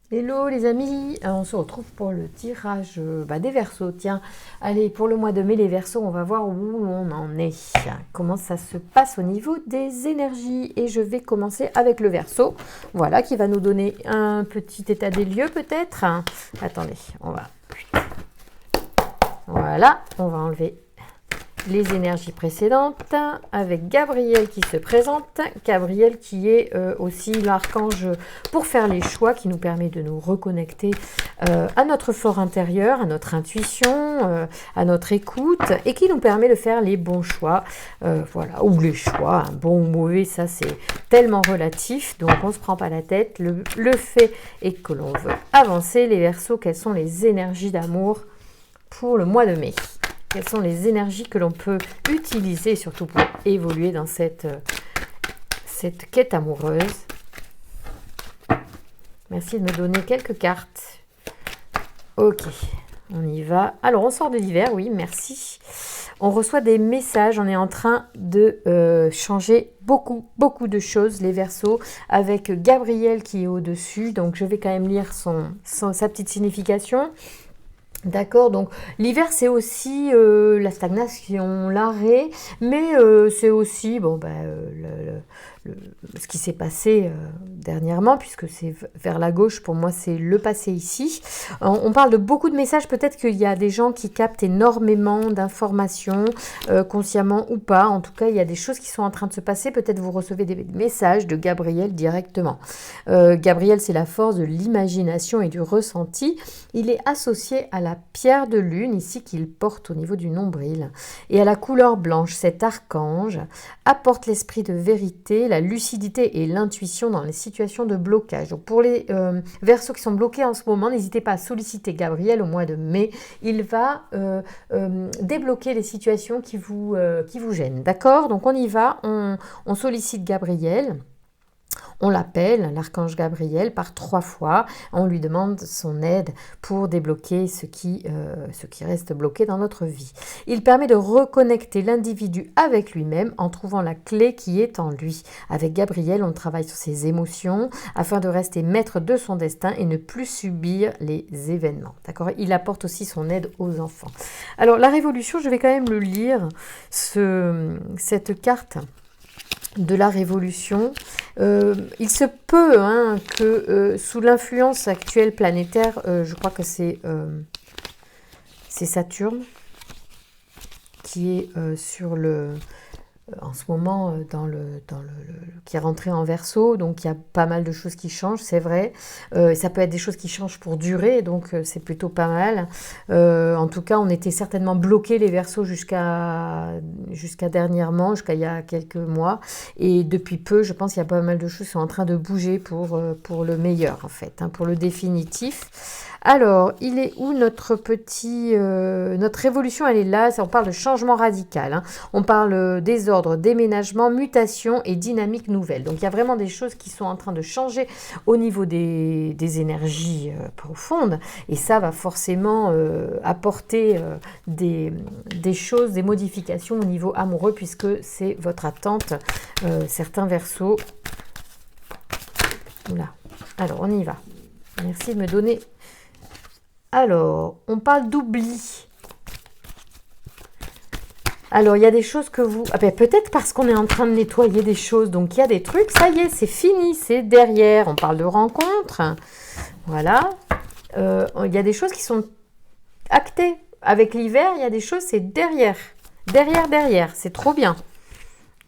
Hello les amis, on se retrouve pour le tirage des Verseaux. Tiens, allez, pour le mois de mai, les Verseaux, on va voir où on en est. Comment ça se passe au niveau des énergies. Et je vais commencer avec le Verseau, voilà, qui va nous donner un petit état des lieux peut-être. Attendez, voilà, on va enlever les énergies précédentes avec Gabriel qui se présente. Gabriel qui est aussi l'archange pour faire les choix, qui nous permet de nous reconnecter à notre fort intérieur, à notre intuition, à notre écoute, et qui nous permet de faire les bons choix. Voilà, ou les choix, un bon ou mauvais, ça c'est tellement relatif, donc on ne se prend pas la tête. Le fait est que l'on veut avancer. Les Verseaux, quelles sont les énergies d'amour pour le mois de mai? Quelles sont les énergies que l'on peut utiliser, surtout pour évoluer dans cette quête amoureuse? Merci de me donner quelques cartes. Ok, on y va. Alors, on sort de l'hiver, oui, merci. On reçoit des messages, on est en train de changer beaucoup de choses, les Verseaux, avec Gabriel qui est au-dessus. Donc, je vais quand même lire sa petite signification. D'accord, donc l'hiver c'est aussi la stagnation, l'arrêt, mais c'est aussi ce qui s'est passé dernièrement, puisque c'est vers la gauche, pour moi c'est le passé ici. On parle de beaucoup de messages, peut-être qu'il y a des gens qui captent énormément d'informations, consciemment ou pas. En tout cas, il y a des choses qui sont en train de se passer, peut-être vous recevez des messages de Gabriel directement. Gabriel, c'est la force de l'imagination et du ressenti. Il est associé à la pierre de lune, ici, qu'il porte au niveau du nombril, et à la couleur blanche. Cet archange apporte l'esprit de vérité, la lucidité et l'intuition dans les situations de blocage. Donc pour les Verseaux qui sont bloqués en ce moment, n'hésitez pas à solliciter Gabriel au mois de mai. Il va débloquer les situations qui vous gênent. D'accord? Donc on y va, on sollicite Gabriel. On l'appelle, l'archange Gabriel, par 3 fois. On lui demande son aide pour débloquer ce qui reste bloqué dans notre vie. Il permet de reconnecter l'individu avec lui-même en trouvant la clé qui est en lui. Avec Gabriel, on travaille sur ses émotions afin de rester maître de son destin et ne plus subir les événements. D'accord ? Il apporte aussi son aide aux enfants. Alors, la révolution, je vais quand même le lire, cette carte de la révolution. Il se peut que sous l'influence actuelle planétaire, je crois que c'est Saturne qui est sur en ce moment qui est rentré en Verseau, donc il y a pas mal de choses qui changent, c'est vrai. Ça peut être des choses qui changent pour durer, donc c'est plutôt pas mal. En tout cas, on était certainement bloqués les Verseaux jusqu'à dernièrement, jusqu'à il y a quelques mois, et depuis peu, je pense qu'il y a pas mal de choses qui sont en train de bouger pour le meilleur en fait, pour le définitif. Alors, il est où notre révolution? Elle est là, on parle de changement radical, on parle désordre, déménagement, mutation et dynamique nouvelle. Donc, il y a vraiment des choses qui sont en train de changer au niveau des énergies profondes, et ça va forcément apporter des choses, des modifications au niveau amoureux, puisque c'est votre attente, certains Verseaux. Oula. Alors, on y va. Merci de me donner... Alors, on parle d'oubli. Alors, il y a des choses que vous... peut-être parce qu'on est en train de nettoyer des choses. Donc, il y a des trucs, ça y est, c'est fini, c'est derrière. On parle de rencontres. Voilà. Il y a des choses qui sont actées. Avec l'hiver, il y a des choses, c'est derrière. Derrière. C'est trop bien.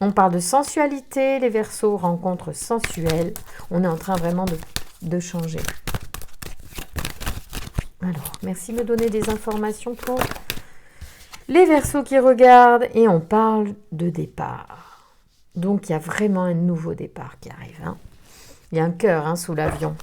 On parle de sensualité, les Verseaux, rencontres sensuelles. On est en train vraiment de changer. Alors, merci de me donner des informations pour les Verseaux qui regardent. Et on parle de départ. Donc, il y a vraiment un nouveau départ qui arrive. Il y a un cœur sous l'avion.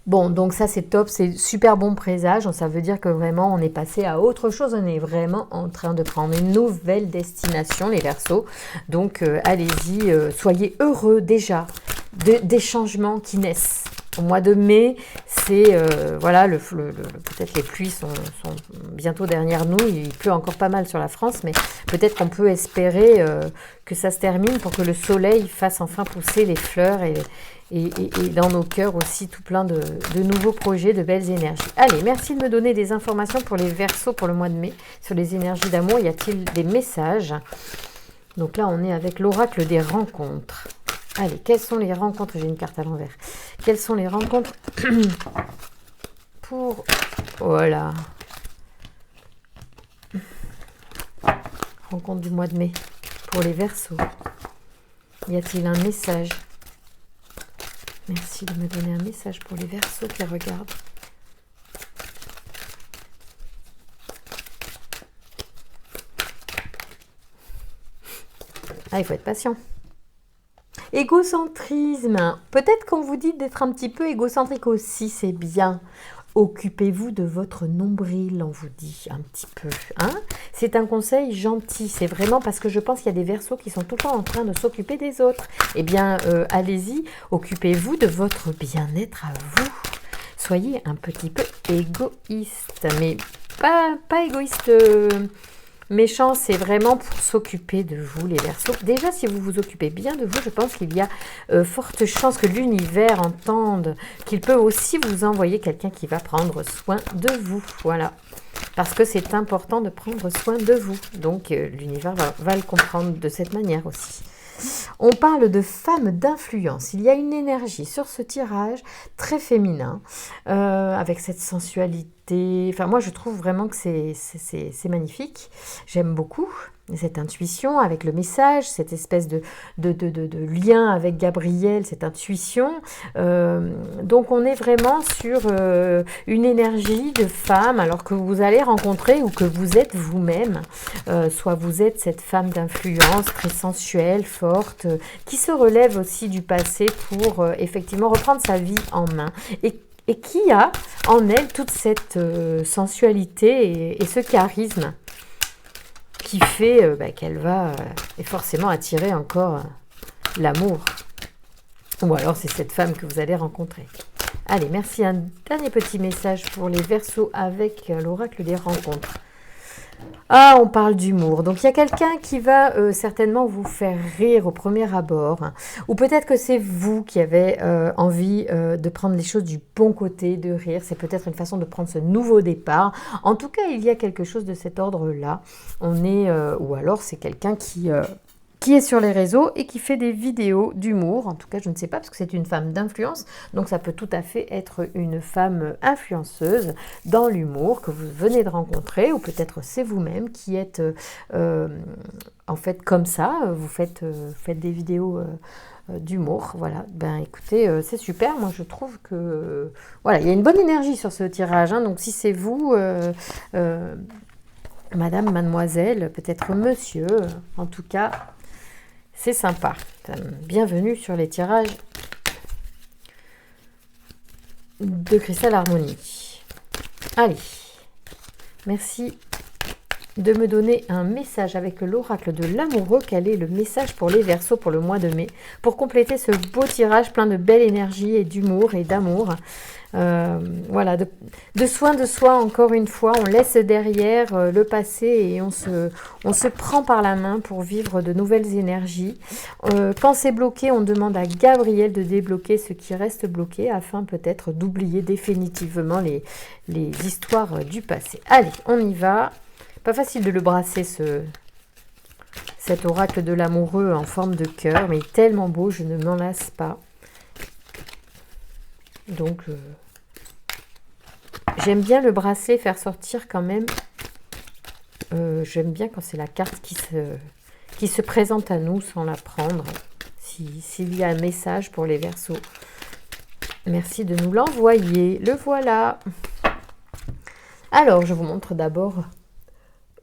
Bon, donc ça, c'est top. C'est super bon présage. Ça veut dire que vraiment, on est passé à autre chose. On est vraiment en train de prendre une nouvelle destination, les Verseaux. Donc, allez-y. Soyez heureux déjà des changements qui naissent. Au mois de mai, c'est peut-être les pluies sont bientôt derrière nous. Il pleut encore pas mal sur la France, mais peut-être qu'on peut espérer que ça se termine pour que le soleil fasse enfin pousser les fleurs et dans nos cœurs aussi tout plein de nouveaux projets, de belles énergies. Allez, merci de me donner des informations pour les Verseaux pour le mois de mai, sur les énergies d'amour. Y a-t-il des messages? Donc là, on est avec l'oracle des rencontres. Allez, quelles sont les rencontres? J'ai une carte à l'envers. Quelles sont les rencontres pour... Voilà. Rencontre du mois de mai pour les Verseaux. Y a-t-il un message? Merci de me donner un message pour les Verseaux qui regardent. Ah, il faut être patient. Égocentrisme. Peut-être qu'on vous dit d'être un petit peu égocentrique aussi, c'est bien. Occupez-vous de votre nombril, on vous dit un petit peu. Hein, c'est un conseil gentil, c'est vraiment parce que je pense qu'il y a des Verseaux qui sont tout le temps en train de s'occuper des autres. Eh bien, allez-y, occupez-vous de votre bien-être à vous. Soyez un petit peu égoïste, mais pas égoïste... méchant, c'est vraiment pour s'occuper de vous, les Verseaux. Déjà, si vous vous occupez bien de vous, je pense qu'il y a forte chance que l'univers entende qu'il peut aussi vous envoyer quelqu'un qui va prendre soin de vous. Voilà. Parce que c'est important de prendre soin de vous. Donc, l'univers va le comprendre de cette manière aussi. On parle de femmes d'influence. Il y a une énergie sur ce tirage très féminin, avec cette sensualité. Enfin, moi, je trouve vraiment que c'est magnifique. J'aime beaucoup cette intuition avec le message, cette espèce de lien avec Gabriel, cette intuition. Donc, on est vraiment sur une énergie de femme, alors que vous allez rencontrer ou que vous êtes vous-même. Soit vous êtes cette femme d'influence très sensuelle, forte, qui se relève aussi du passé pour effectivement reprendre sa vie en main. Et qui a en elle toute cette sensualité et ce charisme qui fait qu'elle va forcément attirer encore l'amour. Ou alors c'est cette femme que vous allez rencontrer. Allez, merci. Un dernier petit message pour les Verseaux avec l'oracle des rencontres. Ah, on parle d'humour. Donc, il y a quelqu'un qui va certainement vous faire rire au premier abord. Hein. Ou peut-être que c'est vous qui avez envie de prendre les choses du bon côté, de rire. C'est peut-être une façon de prendre ce nouveau départ. En tout cas, il y a quelque chose de cet ordre-là. On est, ou alors c'est quelqu'un qui est sur les réseaux et qui fait des vidéos d'humour. En tout cas, je ne sais pas, parce que c'est une femme d'influence. Donc, ça peut tout à fait être une femme influenceuse dans l'humour que vous venez de rencontrer. Ou peut-être c'est vous-même qui êtes en fait comme ça. Vous faites des vidéos d'humour. Voilà. Ben, écoutez, c'est super. Moi, je trouve que... voilà, il y a une bonne énergie sur ce tirage. Hein. Donc, si c'est vous... madame, mademoiselle, peut-être monsieur, en tout cas... c'est sympa. Bienvenue sur les tirages de Cristal Harmonie. Allez, merci de me donner un message avec l'oracle de l'amoureux. Quel est le message pour les Verseaux pour le mois de mai, pour compléter ce beau tirage plein de belle énergie et d'humour et d'amour. Voilà, de soin de soi, encore une fois, on laisse derrière le passé et on se prend par la main pour vivre de nouvelles énergies. Quand c'est bloqué, on demande à Gabriel de débloquer ce qui reste bloqué afin peut-être d'oublier définitivement les histoires du passé. Allez, on y va. Pas facile de le brasser, cet oracle de l'amoureux en forme de cœur, mais tellement beau, je ne m'en lasse pas. Donc, j'aime bien le brasser, faire sortir quand même. J'aime bien quand c'est la carte qui se présente à nous sans la prendre. S'il y a un message pour les Verseaux, merci de nous l'envoyer. Le voilà. Alors, je vous montre d'abord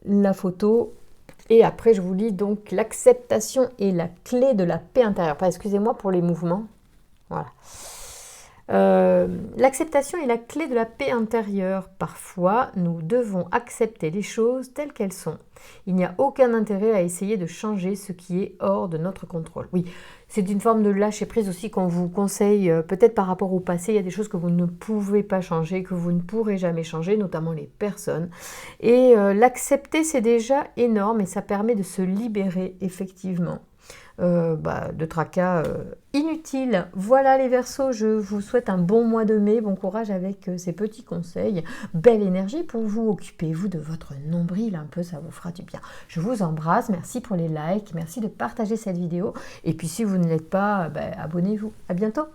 la photo et après je vous lis donc l'acceptation et la clé de la paix intérieure. Excusez-moi pour les mouvements. Voilà. L'acceptation est la clé de la paix intérieure. Parfois, nous devons accepter les choses telles qu'elles sont. Il n'y a aucun intérêt à essayer de changer ce qui est hors de notre contrôle. Oui, c'est une forme de lâcher prise aussi qu'on vous conseille, peut-être par rapport au passé. Il y a des choses que vous ne pouvez pas changer, que vous ne pourrez jamais changer, notamment les personnes. Et l'accepter, c'est déjà énorme et ça permet de se libérer, effectivement, de tracas inutiles. Voilà les Verseaux, je vous souhaite un bon mois de mai, bon courage avec ces petits conseils, belle énergie pour vous, occupez-vous de votre nombril un peu, ça vous fera du bien. Je vous embrasse, merci pour les likes, merci de partager cette vidéo, et puis si vous ne l'êtes pas, abonnez-vous. À bientôt.